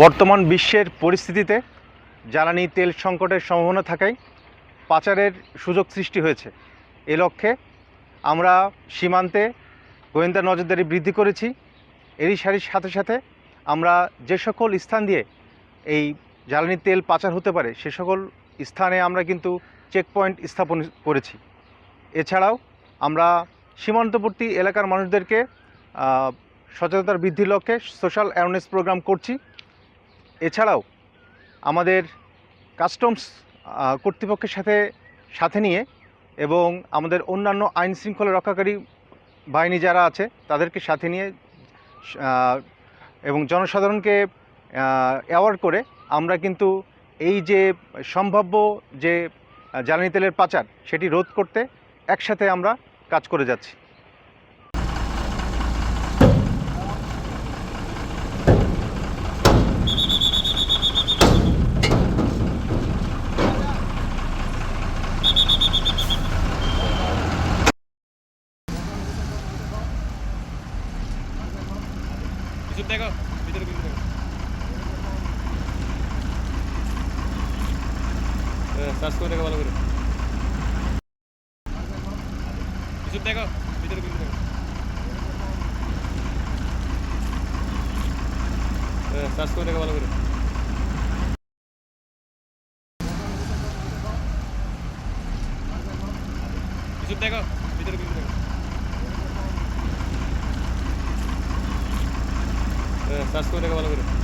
বর্তমান বিশ্বের পরিস্থিতিতে জ্বালানি তেল সংকটের সম্ভাবনা থাকায় পাচারের সুযোগ সৃষ্টি হয়েছে। এ লক্ষ্যে আমরা সীমান্তে গোয়েন্দা নজরদারি বৃদ্ধি করেছি। এরই সাথে সাথে আমরা যে সকল স্থান দিয়ে এই জ্বালানি তেল পাচার হতে পারে সে সকল স্থানে আমরা কিন্তু চেকপয়েন্ট স্থাপন করেছি। এছাড়াও আমরা সীমান্তবর্তী এলাকার মানুষদেরকে সচেতনতা বৃদ্ধির লক্ষ্যে সোশ্যাল অ্যাওয়ারনেস প্রোগ্রাম করছি। এছাড়াও আমাদের কাস্টমস কর্তৃপক্ষের সাথে নিয়ে এবং আমাদের অন্যান্য আইন শৃঙ্খলা রক্ষাকারী বাহিনী যারা আছে তাদেরকে সাথে নিয়ে এবং জনসাধারণকে অ্যাওয়ার করে আমরা কিন্তু এই যে সম্ভাব্য যে জ্বালানি তেলের পাচার সেটি রোধ করতে একসাথে আমরা কাজ করে যাচ্ছি। দেখো ভিতরে দেখো সার্চ করে দেখো ভালো করে কিছু দেখো ভিতরে দেখো সার্চ করে দেখো ভালো করে কিছু দেখো ভিতরে দেখো সার্চ করে দেখো ভালো করে